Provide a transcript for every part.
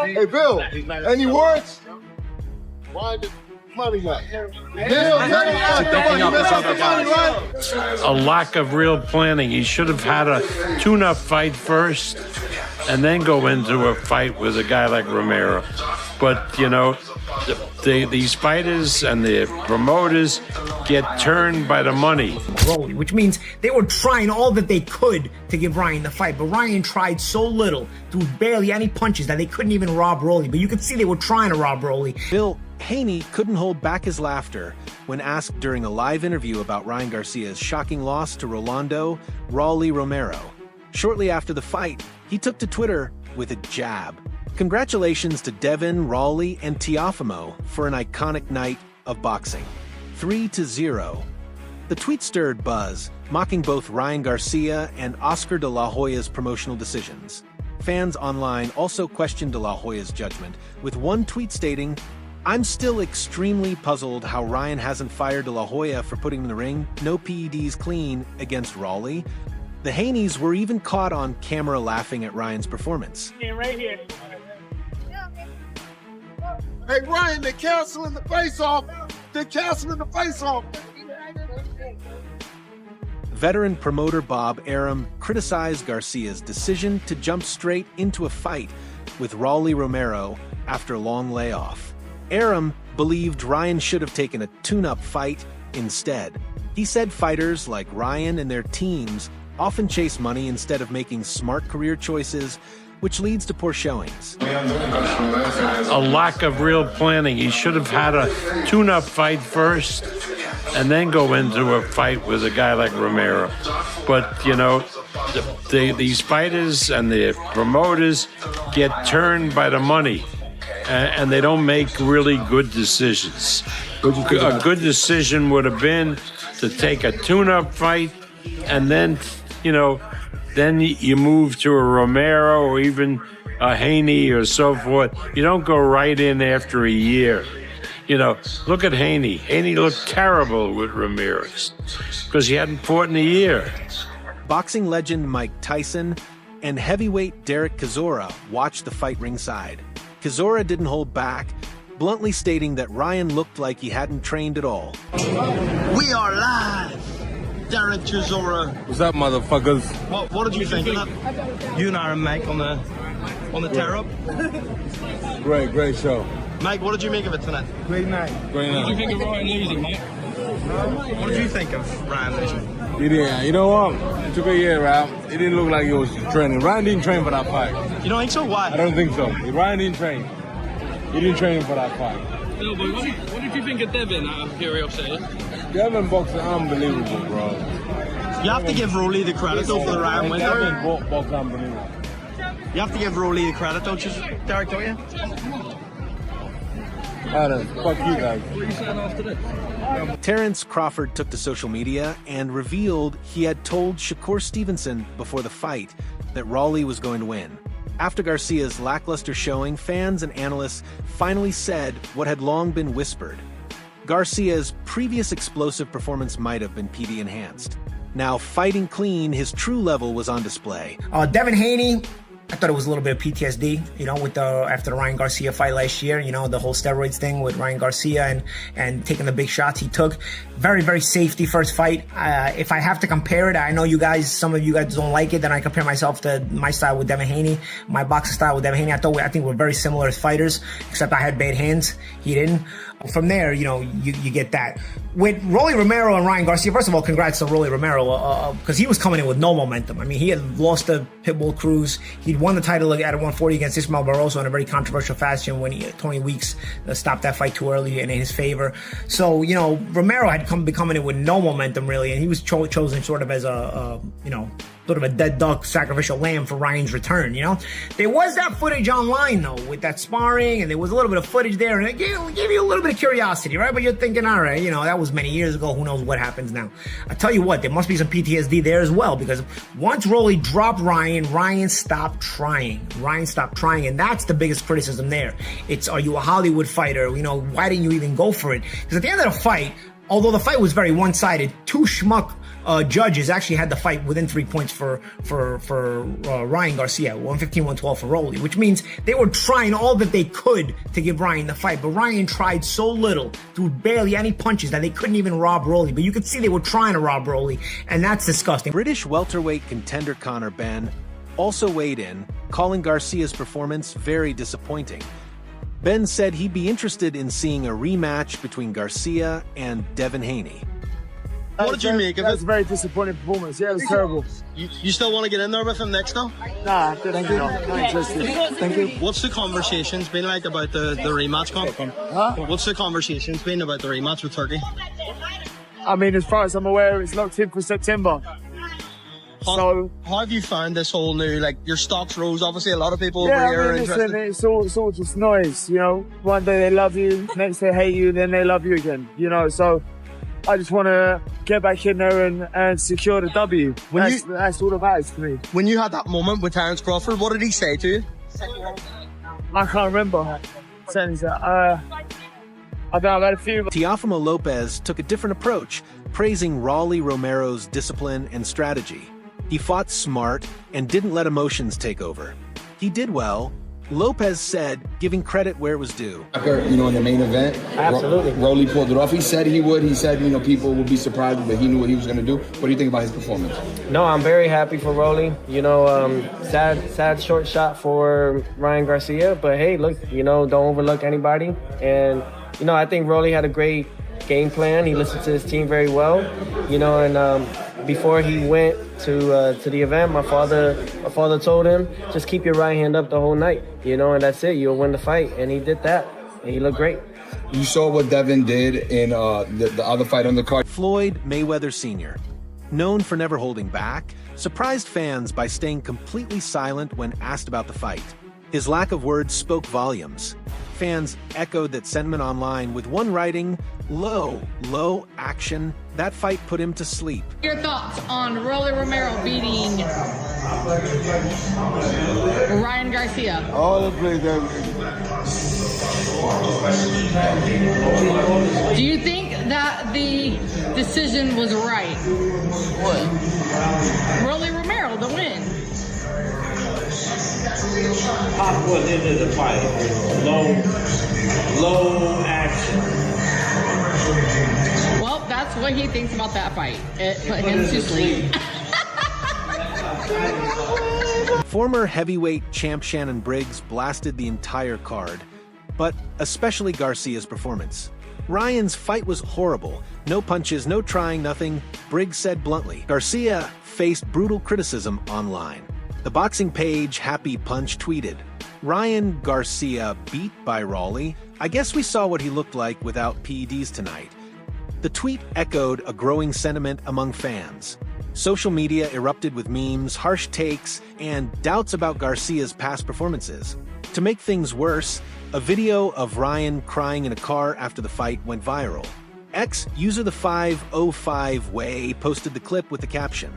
Hey, Bill, any words? Why the money guy? A lack of real planning. He should have had a tune-up fight first and then go into a fight with a guy like Romero. But, you know, these fighters and the promoters get turned by the money. Which means they were trying all that they could to give Ryan the fight, but Ryan tried so little, threw barely any punches, that they couldn't even rob Rolly. But you could see they were trying to rob Rolly. Bill Haney couldn't hold back his laughter when asked during a live interview about Ryan Garcia's shocking loss to Rolando "Rolly" Romero. Shortly after the fight, he took to Twitter with a jab. Congratulations to Devin, Rolly, and Teofimo for an iconic night of boxing. 3-0. The tweet stirred buzz, mocking both Ryan Garcia and Oscar de la Hoya's promotional decisions. Fans online also questioned de la Hoya's judgment, with one tweet stating, "I'm still extremely puzzled how Ryan hasn't fired de la Hoya for putting him in the ring, no PEDs clean, against Rolly." The Haneys were even caught on camera laughing at Ryan's performance. Right here. Hey, Ryan, they're canceling the face-off. They're canceling the face-off. Veteran promoter Bob Arum criticized Garcia's decision to jump straight into a fight with Rolly Romero after a long layoff. Arum believed Ryan should have taken a tune-up fight instead. He said fighters like Ryan and their teams often chase money instead of making smart career choices, which leads to poor showings. A lack of real planning. He should have had a tune-up fight first and then go into a fight with a guy like Romero. But, you know, these fighters and the promoters get turned by the money, and they don't make really good decisions. A good decision would have been to take a tune-up fight and then, you know, then you move to a Romero or even a Haney or so forth. You don't go right in after a year. You know, look at Haney. Haney looked terrible with Ramirez because he hadn't fought in a year. Boxing legend Mike Tyson and heavyweight Derek Chisora watched the fight ringside. Chisora didn't hold back, bluntly stating that Ryan looked like he hadn't trained at all. We are live! Derek Chisora. What's up, motherfuckers? What did you think of that? You and Aaron, Mike, on the tear-up? Great show. Mike, what did you make of it tonight? Great night. What did you think of Ryan losing, mate? What did you think of Ryan losing? He didn't. You know what? It took a year out. It didn't look like he was training. Ryan didn't train for that fight. You don't think so? Why? I don't think so. Ryan didn't train. He didn't train for that fight. No, but what did you think of Devin, out of curiosity? Devin boxing unbelievable, bro. You have to give Rolly the credit though for the Ryan win. Devin boxing unbelievable. You have to give Rolly the credit though, Derek, don't you? Fuck you guys. What are you saying after this? Terrence Crawford took to social media and revealed he had told Shakur Stevenson before the fight that Rolly was going to win. After Garcia's lackluster showing, fans and analysts finally said what had long been whispered. Garcia's previous explosive performance might have been PD enhanced. Now, fighting clean, his true level was on display. Devin Haney, I thought it was a little bit of PTSD, you know, with after the Ryan Garcia fight last year, you know, the whole steroids thing with Ryan Garcia and taking the big shots he took. Very, very safety first fight. If I have to compare it, I know some of you guys don't like it, then I compare myself to my style with Devin Haney, my boxing style with Devin Haney. I think we're very similar as fighters, except I had bad hands. He didn't. From there, you know, you get that. With Rolly Romero and Ryan Garcia, first of all, congrats to Rolly Romero, because he was coming in with no momentum. I mean, he had lost to Pitbull Cruz. He'd won the title at 140 against Ismael Barroso in a very controversial fashion when Tony Weeks stopped that fight too early and in his favor. So, you know, Romero had been coming in with no momentum, really, and he was chosen sort of as a you know, sort of a dead duck, sacrificial lamb for Ryan's return, you know? There was that footage online, though, with that sparring, and there was a little bit of footage there, and it gave you a little bit of curiosity, right? But you're thinking, all right, you know, that was many years ago. Who knows what happens now? I tell you what, there must be some PTSD there as well, because once Rolly dropped Ryan stopped trying. Ryan stopped trying, and that's the biggest criticism there. It's, are you a Hollywood fighter? You know, why didn't you even go for it? Because at the end of the fight, although the fight was very one-sided, two schmuck judges actually had the fight within 3 points for Ryan Garcia, 115-112 for Rolly, which means they were trying all that they could to give Ryan the fight, but Ryan tried so little, threw barely any punches, that they couldn't even rob Rolly. But you could see they were trying to rob Rolly, and that's disgusting. British welterweight contender Conor Benn also weighed in, calling Garcia's performance very disappointing. Ben said he'd be interested in seeing a rematch between Garcia and Devin Haney. What did you make of it? That's a very disappointing performance. Yeah, it was terrible. You still want to get in there with him next though? Nah, thank you. Not interested. Thank you. What's the conversations been like about the rematch, Huh? What's the conversations been about the rematch with Turkey? I mean, as far as I'm aware, it's locked in for September. How have you found this whole new, like, your stocks rose? Obviously, a lot of people Yeah, over here are I mean, interested. listen, it's all just noise, you know. One day they love you, next they hate you, then they love you again, you know. So I just want to get back in there and secure the W. That's all that matters to me. When you had that moment with Terence Crawford, what did he say to you? I can't remember saying that. I don't know, I've had a few. Teofimo Lopez took a different approach, praising Rolly Romero's discipline and strategy. He fought smart and didn't let emotions take over. He did well, Lopez said, giving credit where it was due. You know, in the main event, Absolutely. Rolly pulled it off. He said he would. He said, you know, people would be surprised, but he knew what he was going to do. What do you think about his performance? No, I'm very happy for Rolly. You know, sad short shot for Ryan Garcia, but hey, look, you know, don't overlook anybody. And, you know, I think Rolly had a great game plan. He listened to his team very well, you know, and before he went to the event, my father told him, just keep your right hand up the whole night, you know, and that's it. You'll win the fight. And he did that. And he looked great. You saw what Devin did in the other fight on the card. Floyd Mayweather Sr., known for never holding back, surprised fans by staying completely silent when asked about the fight. His lack of words spoke volumes. Fans echoed that sentiment online with one writing, low action. That fight put him to sleep. Your thoughts on Rolly Romero beating Ryan Garcia? All the place. Do you think that the decision was right? What? Rolly Romero, the win. Pop was into the fight. Low action. Well, that's what he thinks about that fight. It put him to sleep. Former heavyweight champ Shannon Briggs blasted the entire card, but especially Garcia's performance. Ryan's fight was horrible. No punches, no trying, nothing, Briggs said bluntly. Garcia faced brutal criticism online. The boxing page Happy Punch tweeted, Ryan Garcia beat by Rolly. I guess we saw what he looked like without PEDs tonight. The tweet echoed a growing sentiment among fans. Social media erupted with memes, harsh takes, and doubts about Garcia's past performances. To make things worse, a video of Ryan crying in a car after the fight went viral. User the 505 Way posted the clip with the caption,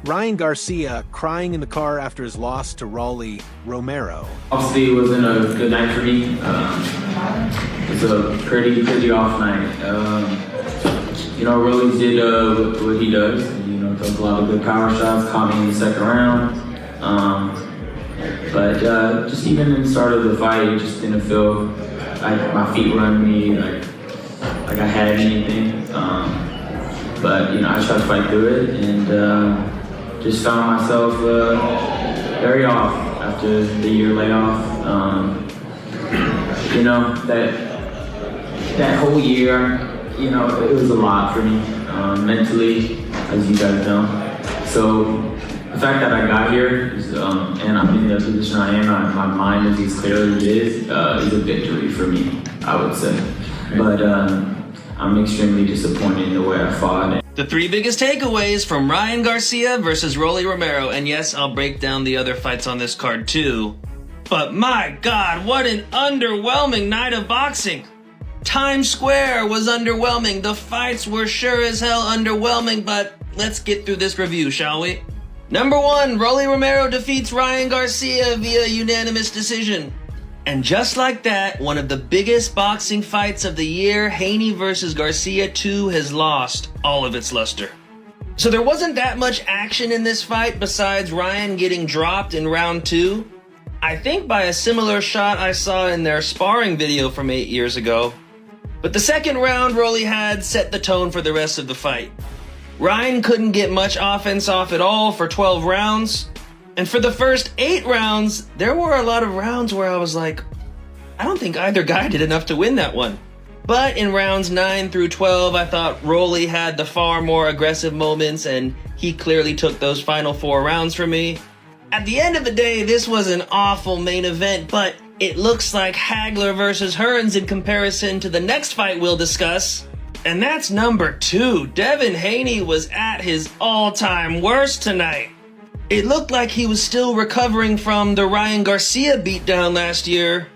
Ryan Garcia crying in the car after his loss to Rolly Romero. Obviously, it wasn't a good night for me. It was a pretty off night. You know, Rolly did what he does. You know, took a lot of good power shots, caught me in the second round. But just even in the start of the fight, it just didn't feel like my feet were under me, like I had anything. But you know, I tried to fight through it and just found myself very off after the year layoff. You know, that whole year, you know, it was a lot for me mentally, as you guys know. So the fact that I got here is, and I'm in the position I am, my mind is as clear as it is a victory for me, I would say. But I'm extremely disappointed in the way I fought. The three biggest takeaways from Ryan Garcia versus Rolly Romero. And yes, I'll break down the other fights on this card too. But my God, what an underwhelming night of boxing. Times Square was underwhelming. The fights were sure as hell underwhelming, but let's get through this review, shall we? Number 1, Rolly Romero defeats Ryan Garcia via unanimous decision. And just like that, one of the biggest boxing fights of the year, Haney versus Garcia 2, has lost all of its luster. So there wasn't that much action in this fight besides Ryan getting dropped in round 2. I think by a similar shot I saw in their sparring video from 8 years ago. But the second round Rolly had set the tone for the rest of the fight. Ryan couldn't get much offense off at all for 12 rounds. And for the first 8 rounds, there were a lot of rounds where I was like, I don't think either guy did enough to win that one. But in rounds 9 through 12, I thought Rolly had the far more aggressive moments, and he clearly took those final 4 rounds for me. At the end of the day, this was an awful main event, but it looks like Hagler versus Hearns in comparison to the next fight we'll discuss. And that's number 2. Devin Haney was at his all-time worst tonight. It looked like he was still recovering from the Ryan Garcia beatdown last year,